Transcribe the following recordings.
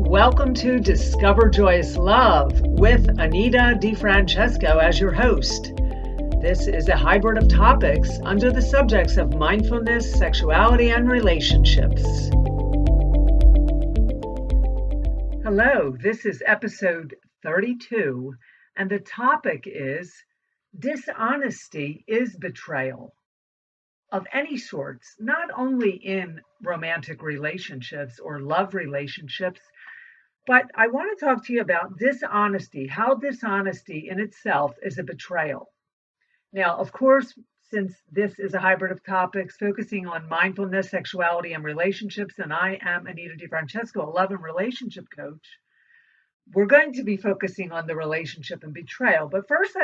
Welcome to Discover Joyous Love with Anita DeFrancesco as your host. This is a hybrid of topics under the subjects of mindfulness, sexuality, and relationships. Hello, this is episode 32, and the topic is Dishonesty is betrayal. Of any sorts, not only in romantic relationships or love relationships, but I want to talk to you about dishonesty, how dishonesty in itself is a betrayal. Now, of course, since this is a hybrid of topics focusing on mindfulness, sexuality, and relationships, and I am Anita DeFrancesco, a love and relationship coach, we're going to be focusing on the relationship and betrayal. But first,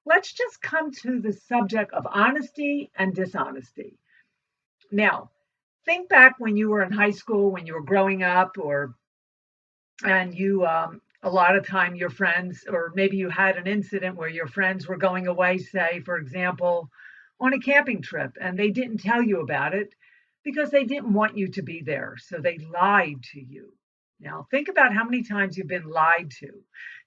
let's just come to the subject of honesty and dishonesty. Now, think back when you were in high school, when you were growing up, and you, a lot of time your friends, or maybe you had an incident where your friends were going away, say, for example, on a camping trip, and they didn't tell you about it because they didn't want you to be there. So they lied to you. Now, think about how many times you've been lied to.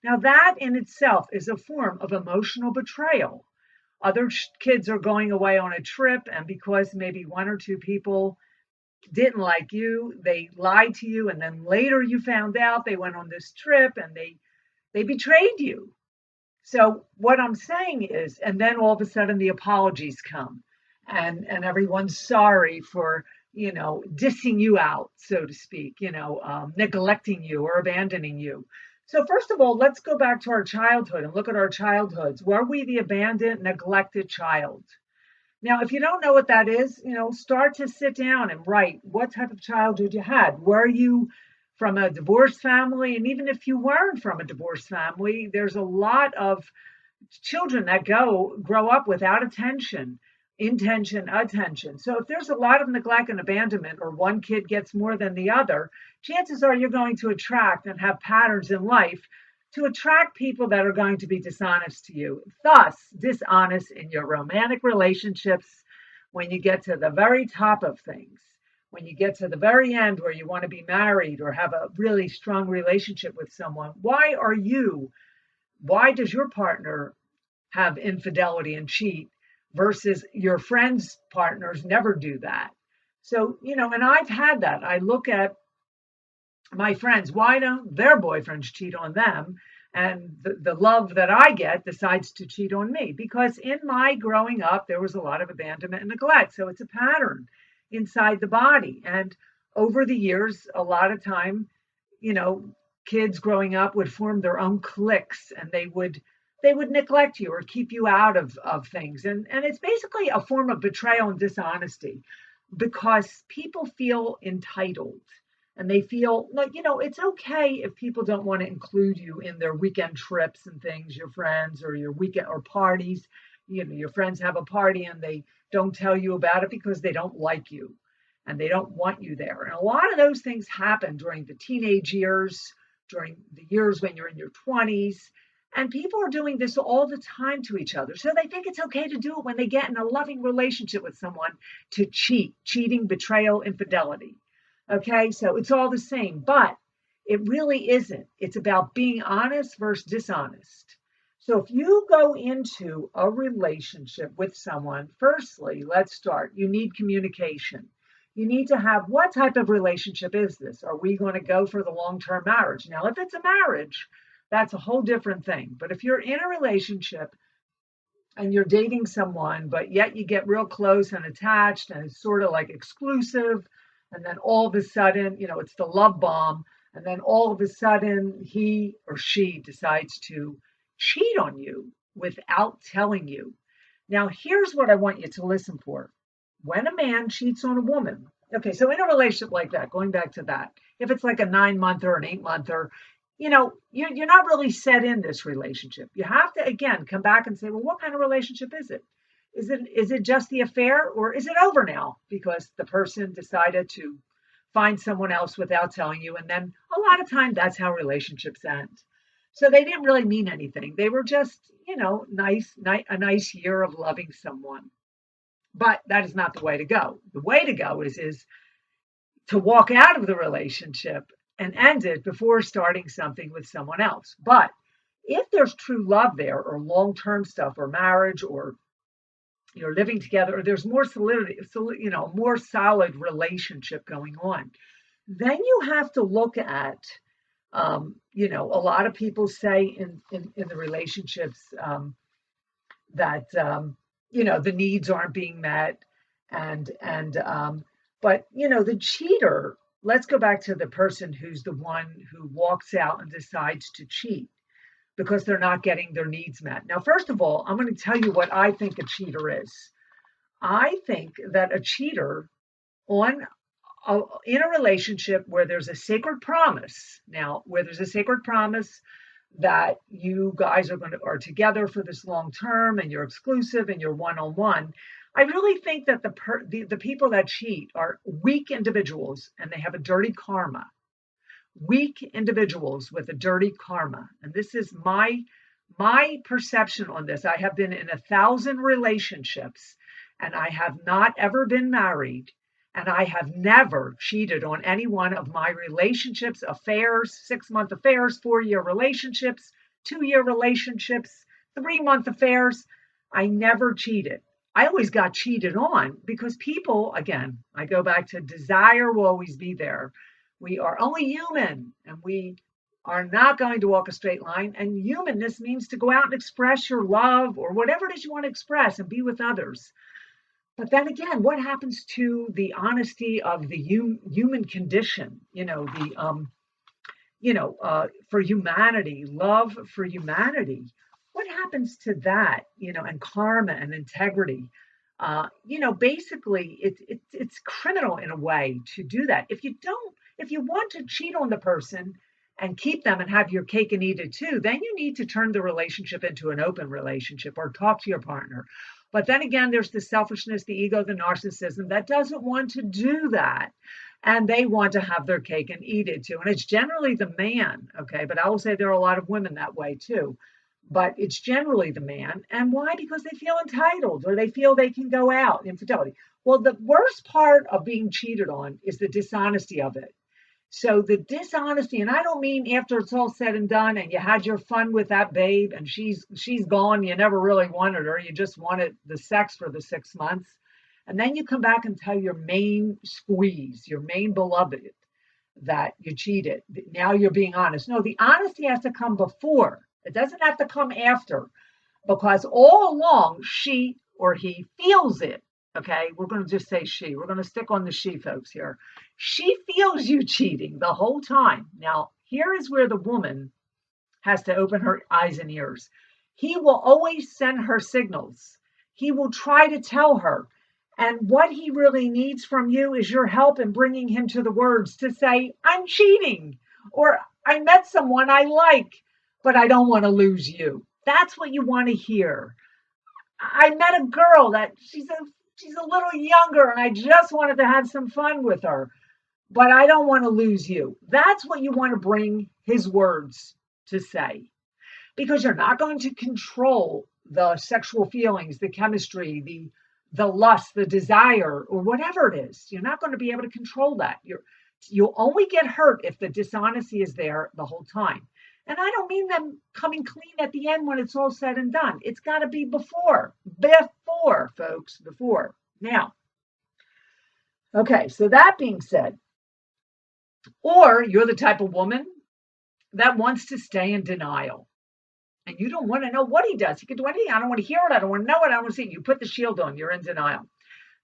Now, that in itself is a form of emotional betrayal. Other kids are going away on a trip, and because maybe one or two people didn't like you, they lied to you, and then later you found out they went on this trip and they betrayed you. So what I'm saying is, and then all of a sudden the apologies come, and everyone's sorry for dissing you out, so to speak, neglecting you or abandoning you. So first of all, let's go back to our childhood and look at our childhoods. Were we the abandoned, neglected child? Now, if you don't know what that is, start to sit down and write what type of childhood you had. Were you from a divorced family? And even if you weren't from a divorced family, there's a lot of children that grow up without attention. Attention. So if there's a lot of neglect and abandonment, or one kid gets more than the other, chances are you're going to attract and have patterns in life to attract people that are going to be dishonest to you. Thus, dishonest in your romantic relationships when you get to the very top of things, when you get to the very end where you want to be married or have a really strong relationship with someone. Why does your partner have infidelity and cheat versus your friends' partners never do that? So, and I've had that. I look at my friends, why don't their boyfriends cheat on them? And the love that I get decides to cheat on me, because in my growing up, there was a lot of abandonment and neglect. So it's a pattern inside the body. And over the years, a lot of time, kids growing up would form their own cliques, and they would neglect you or keep you out of things. And it's basically a form of betrayal and dishonesty, because people feel entitled. And they feel like, it's okay if people don't want to include you in their weekend trips and things, your friends, or your weekend or parties. Your friends have a party and they don't tell you about it because they don't like you and they don't want you there. And a lot of those things happen during the teenage years, during the years when you're in your 20s. And people are doing this all the time to each other. So they think it's okay to do it when they get in a loving relationship with someone, to cheating, betrayal, infidelity. Okay, so it's all the same, but it really isn't. It's about being honest versus dishonest. So if you go into a relationship with someone, firstly, let's start. You need communication. You need to have, what type of relationship is this? Are we going to go for the long-term marriage? Now, if it's a marriage, that's a whole different thing. But if you're in a relationship and you're dating someone, but yet you get real close and attached and it's sort of like exclusive, and then all of a sudden, it's the love bomb. And then all of a sudden, he or she decides to cheat on you without telling you. Now, here's what I want you to listen for. When a man cheats on a woman, okay, so in a relationship like that, going back to that, if it's like a 9-monther or an 8-monther, you're not really set in this relationship. You have to, again, come back and say, well, what kind of relationship is it? Is it just the affair, or is it over now because the person decided to find someone else without telling you? And then a lot of times that's how relationships end. So they didn't really mean anything. They were just, a nice year of loving someone. But that is not the way to go. The way to go is to walk out of the relationship and end it before starting something with someone else. But if there's true love there, or long-term stuff, or marriage, or you're living together, or there's more solidity, more solid relationship going on, then you have to look at, a lot of people say in the relationships that the needs aren't being met, but the cheater. Let's go back to the person who's the one who walks out and decides to cheat because they're not getting their needs met. Now, first of all, I'm going to tell you what I think a cheater is. I think that a cheater in a relationship where there's a sacred promise. Now, where there's a sacred promise that you guys are together for this long term, and you're exclusive and you're one-on-one. I really think that the people that cheat are weak individuals, and they have a dirty karma. Weak individuals with a dirty karma. And this is my perception on this. I have been in 1,000 relationships, and I have not ever been married, and I have never cheated on any one of my relationships, affairs, 6-month affairs, 4-year relationships, 2-year relationships, 3-month affairs. I never cheated. I always got cheated on because people, again, I go back to desire will always be there. We are only human, and we are not going to walk a straight line. And humanness means to go out and express your love or whatever it is you want to express and be with others. But then again, what happens to the honesty of the human condition? For humanity, love for humanity. What happens to that? And karma and integrity. Basically, it's criminal in a way to do that. If you want to cheat on the person and keep them and have your cake and eat it too, then you need to turn the relationship into an open relationship or talk to your partner. But then again, there's the selfishness, the ego, the narcissism that doesn't want to do that. And they want to have their cake and eat it too. And it's generally the man, okay? But I will say there are a lot of women that way too. But it's generally the man. And why? Because they feel entitled, or they feel they can go out. Infidelity. Well, the worst part of being cheated on is the dishonesty of it. So the dishonesty, and I don't mean after it's all said and done and you had your fun with that babe and she's gone, you never really wanted her, you just wanted the sex for the 6 months. And then you come back and tell your main squeeze, your main beloved, that you cheated. Now you're being honest. No, the honesty has to come before. It doesn't have to come after, because all along she or he feels it. Okay, we're going to just say she. We're going to stick on the she, folks, here. She feels you cheating the whole time. Now, here is where the woman has to open her eyes and ears. He will always send her signals. He will try to tell her. And what he really needs from you is your help in bringing him to the words to say, I'm cheating, or I met someone I like, but I don't want to lose you. That's what you want to hear. I met a girl that she's a little younger, and I just wanted to have some fun with her, but I don't want to lose you. That's what you want to bring his words to say, because you're not going to control the sexual feelings, the chemistry, the lust, the desire, or whatever it is. You're not going to be able to control that. You'll only get hurt if the dishonesty is there the whole time. And I don't mean them coming clean at the end when it's all said and done. It's got to be before, folks, before. Now, okay, so that being said, or you're the type of woman that wants to stay in denial. And you don't want to know what he does. He can do anything. I don't want to hear it. I don't want to know it. I don't want to see it. You put the shield on. You're in denial.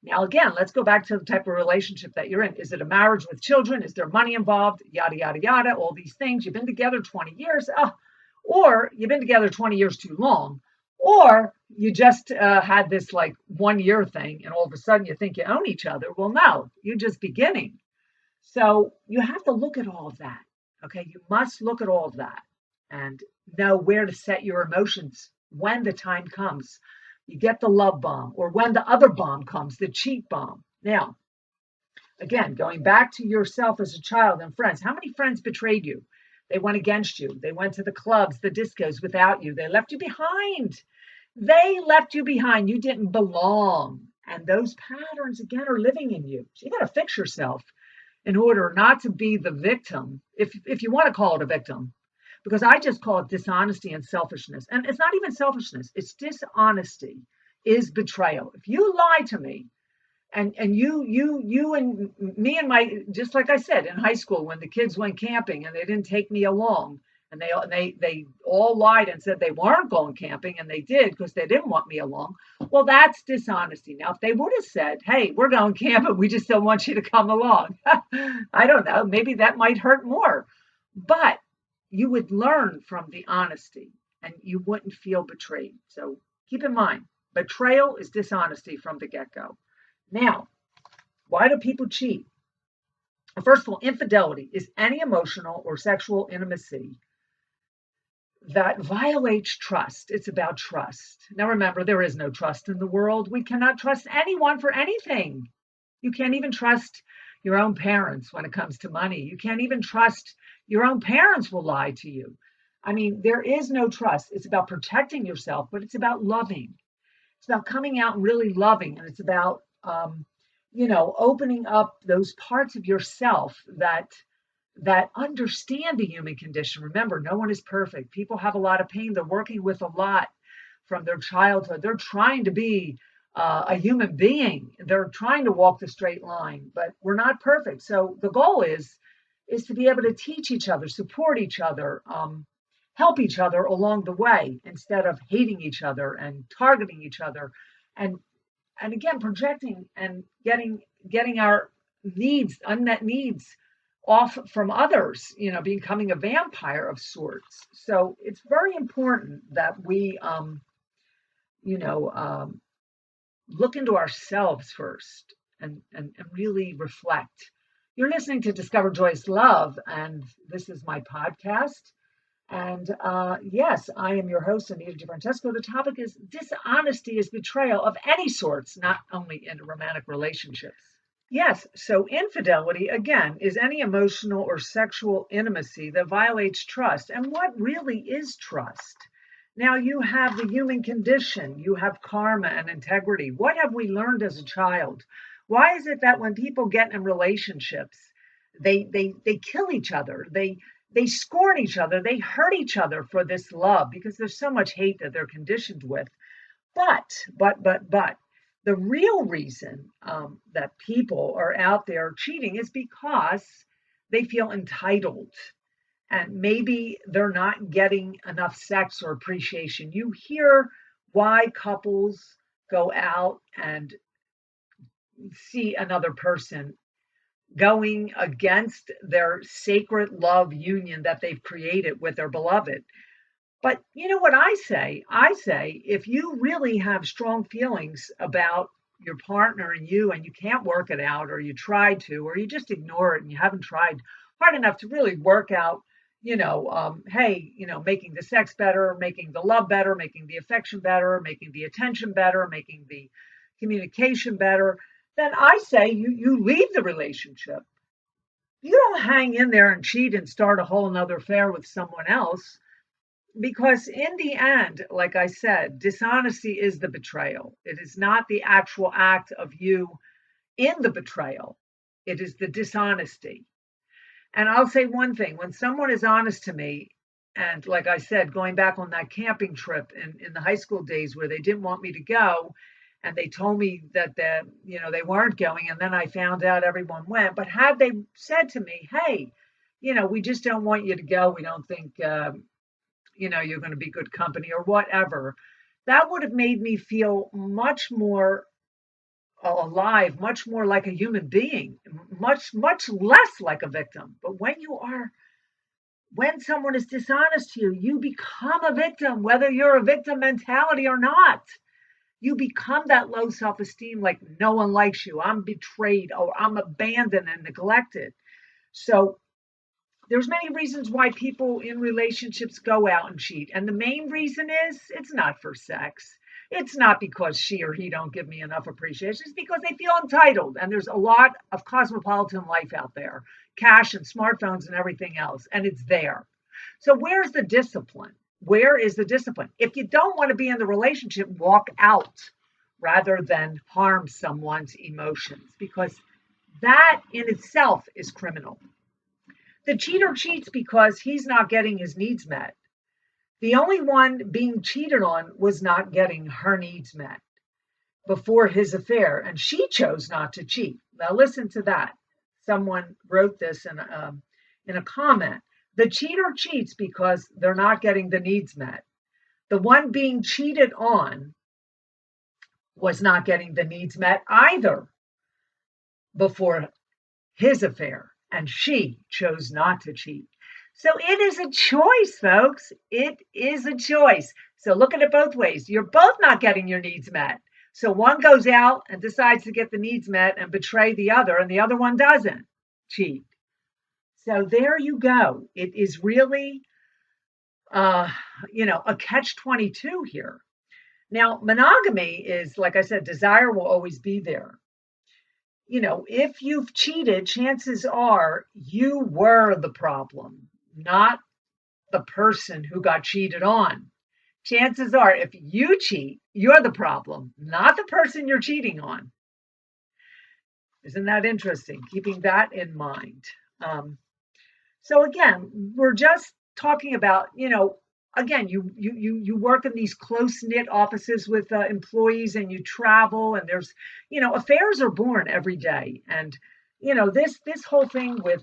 Now, again, let's go back to the type of relationship that you're in. Is it a marriage with children? Is there money involved? Yada, yada, yada, all these things. You've been together 20 years, or you've been together 20 years too long, or you just had this like 1 year thing, and all of a sudden you think you own each other. Well, no, you're just beginning. So you have to look at all of that. Okay, you must look at all of that and know where to set your emotions when the time comes. You get the love bomb, or when the other bomb comes, the cheat bomb. Now, again, going back to yourself as a child and friends, how many friends betrayed you? They went against you. They went to the clubs, the discos without you. They left you behind. You didn't belong. And those patterns, again, are living in you. So you got to fix yourself. in order not to be the victim, if you want to call it a victim, because I just call it dishonesty and selfishness. And it's not even selfishness, it's dishonesty is betrayal. If you lie to me, and you and me and my, just like I said in high school when the kids went camping and they didn't take me along, and they all lied and said they weren't going camping, and they did because they didn't want me along. Well, that's dishonesty. Now, if they would have said, "Hey, we're going camping, we just don't want you to come along," I don't know, maybe that might hurt more, but you would learn from the honesty and you wouldn't feel betrayed. So keep in mind, betrayal is dishonesty from the get-go. Now, why do people cheat? First of all, infidelity is any emotional or sexual intimacy that violates trust. It's about trust. Now, remember, there is no trust in the world. We cannot trust anyone for anything. You can't even trust your own parents when it comes to money. You can't even trust your own parents will lie to you. I mean, there is no trust. It's about protecting yourself, but it's about loving. It's about coming out and really loving. And it's about, opening up those parts of yourself that understand the human condition. Remember, no one is perfect. People have a lot of pain. They're working with a lot from their childhood. They're trying to be a human being. They're trying to walk the straight line, but we're not perfect. So the goal is to be able to teach each other, support each other, help each other along the way instead of hating each other and targeting each other, and again projecting and getting our needs, unmet needs, off from others, becoming a vampire of sorts. So it's very important that we look into ourselves first and really reflect. You're listening to Discover Joyous Love, and this is my podcast. And yes, I am your host, Anita DeFrancesco. The topic is dishonesty is betrayal of any sorts, not only in romantic relationships. Yes, so infidelity, again, is any emotional or sexual intimacy that violates trust. And what really is trust? Now, you have the human condition, you have karma and integrity. What have we learned as a child? Why is it that when people get in relationships, they kill each other, they scorn each other, they hurt each other for this love because there's so much hate that they're conditioned with. But the real reason that people are out there cheating is because they feel entitled. And maybe they're not getting enough sex or appreciation. You hear why couples go out and see another person going against their sacred love union that they've created with their beloved. But you know what I say? I say, if you really have strong feelings about your partner and you can't work it out, or you try to, or you just ignore it and you haven't tried hard enough to really work out, making the sex better, making the love better, making the affection better, making the attention better, making the communication better, then I say you leave the relationship. You don't hang in there and cheat and start a whole nother affair with someone else, because in the end, like I said, dishonesty is the betrayal. It is not the actual act of you in the betrayal. It is the dishonesty. And I'll say one thing, when someone is honest to me, and like I said, going back on that camping trip in the high school days where they didn't want me to go, and they told me that they weren't going, and then I found out everyone went. But had they said to me, hey, we just don't want you to go, we don't think you're going to be good company or whatever, that would have made me feel much more alive, much more like a human being, much less like a victim. But when someone is dishonest to you, you become a victim, whether you're a victim mentality or not. You become that low self-esteem, like no one likes you, I'm betrayed, or I'm abandoned and neglected. So there's many reasons why people in relationships go out and cheat. And the main reason is it's not for sex. It's not because she or he don't give me enough appreciation. It's because they feel entitled. And there's a lot of cosmopolitan life out there, cash and smartphones and everything else. And it's there. So where's the discipline? Where is the discipline? If you don't want to be in the relationship, walk out rather than harm someone's emotions, because That in itself is criminal. The cheater cheats because he's not getting his needs met. The only one being cheated on was not getting her needs met before his affair, and she chose not to cheat. Now listen to that. Someone wrote this in a comment. The cheater cheats because they're not getting the needs met. The one being cheated on was not getting the needs met either before his affair, and she chose not to cheat. So it is a choice, folks. It is a choice. So look at it both ways. You're both not getting your needs met. So one goes out and decides to get the needs met and betray the other, and the other one doesn't cheat. So there you go. It is really, a catch-22 here. Now, monogamy is, like I said, desire will always be there. If you've cheated, chances are you were the problem, not the person who got cheated on. Chances are, if you cheat, you're the problem, not the person you're cheating on. Isn't that interesting? Keeping that in mind. So again, we're just talking about, again, you work in these close-knit offices with employees, and you travel, and there's, affairs are born every day. And, this whole thing with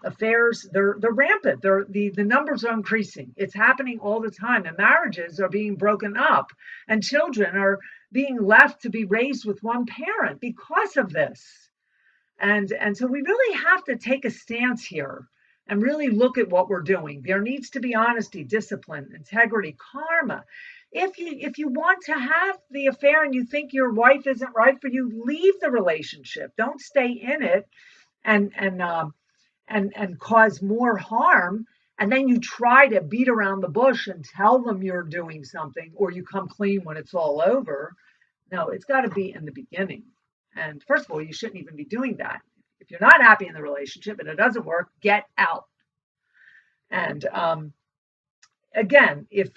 affairs, they're rampant. The numbers are increasing. It's happening all the time. And marriages are being broken up, and children are being left to be raised with one parent because of this. And so we really have to take a stance here and really look at what we're doing. There needs to be honesty, discipline, integrity, karma. If you want to have the affair and you think your wife isn't right for you, leave the relationship. Don't stay in it and cause more harm. And then you try to beat around the bush and tell them you're doing something, or you come clean when it's all over. No, it's got to be in the beginning. And first of all, you shouldn't even be doing that. If you're not happy in the relationship and it doesn't work, get out. And again, if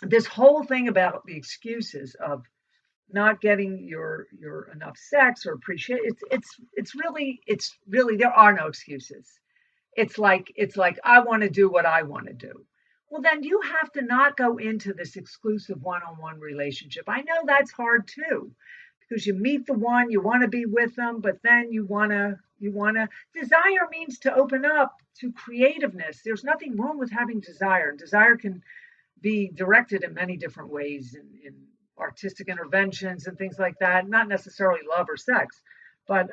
this whole thing about the excuses of not getting your enough sex or appreciate, it's really there are no excuses. It's like I want to do what I want to do. Well, then you have to not go into this exclusive one-on-one relationship. I know that's hard too, because you meet the one, you want to be with them, but then you want to desire means to open up to creativeness. There's nothing wrong with having desire. Desire can be directed in many different ways, in artistic interventions and things like that, not necessarily love or sex, but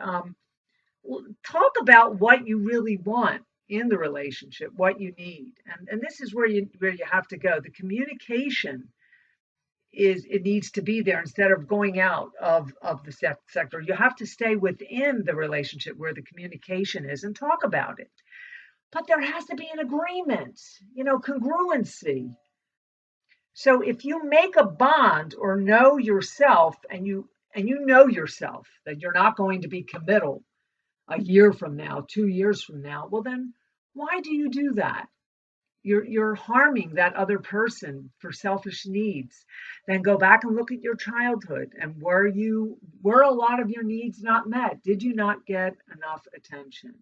talk about what you really want in the relationship, what you need. And this is where you have to go. The communication it needs to be there instead of going out of the sector. You have to stay within the relationship where the communication is and talk about it. But there has to be an agreement, congruency. So if you make a bond or know yourself, and you know yourself that you're not going to be committal a year from now, 2 years from now, well then why do you do that? You're harming that other person for selfish needs. Then go back and look at your childhood, and were a lot of your needs not met? Did you not get enough attention?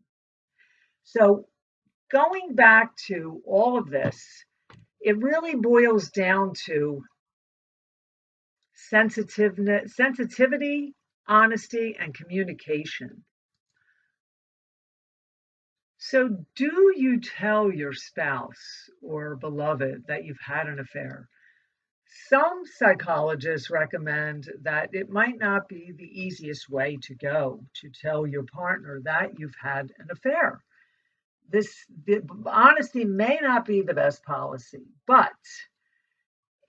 So going back to all of this, it really boils down to sensitivity, honesty, and communication. So do you tell your spouse or beloved that you've had an affair? Some psychologists recommend that it might not be the easiest way to go to tell your partner that you've had an affair. The honesty may not be the best policy, but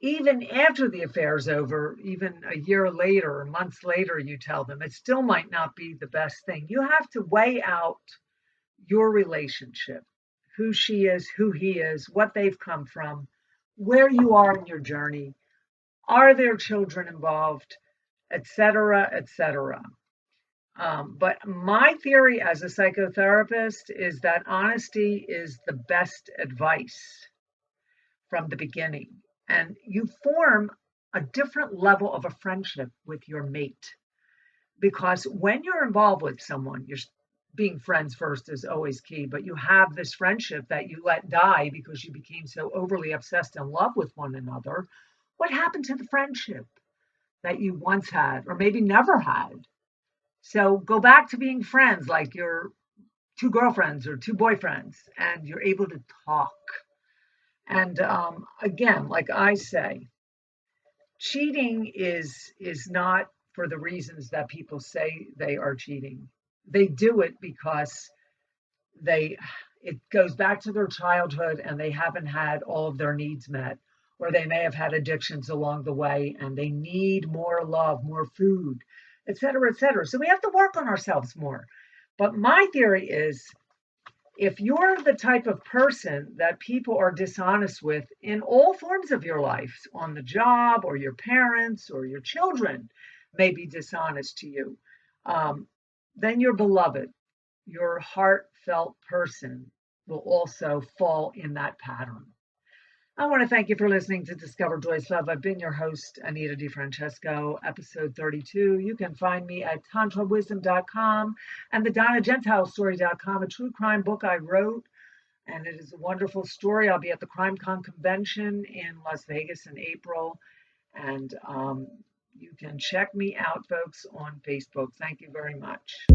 even after the affair is over, even a year later or months later, you tell them, it still might not be the best thing. You have to weigh out your relationship, who she is, who he is, what they've come from, where you are in your journey, are there children involved, etc., etc. But my theory as a psychotherapist is that honesty is the best advice from the beginning. And you form a different level of a friendship with your mate. Because when you're involved with someone, you're being friends first is always key, but you have this friendship that you let die because you became so overly obsessed in love with one another. What happened to the friendship that you once had or maybe never had? So go back to being friends, like you're two girlfriends or two boyfriends, and you're able to talk. And again, like I say, cheating is not for the reasons that people say they are cheating. They do it because they it goes back to their childhood and they haven't had all of their needs met, or they may have had addictions along the way and they need more love, more food, et cetera, et cetera. So we have to work on ourselves more. But my theory is, if you're the type of person that people are dishonest with in all forms of your life, on the job, or your parents or your children may be dishonest to you, then you're beloved. Your heartfelt person will also fall in that pattern. I want to thank you for listening to Discover Joyous Love. I've been your host, Anita DeFrancesco, episode 32. You can find me at tantrawisdom.com and the DonnaGentileStory.com, a true crime book I wrote, and it is a wonderful story. I'll be at the CrimeCon convention in Las Vegas in April, and you can check me out, folks, on Facebook. Thank you very much.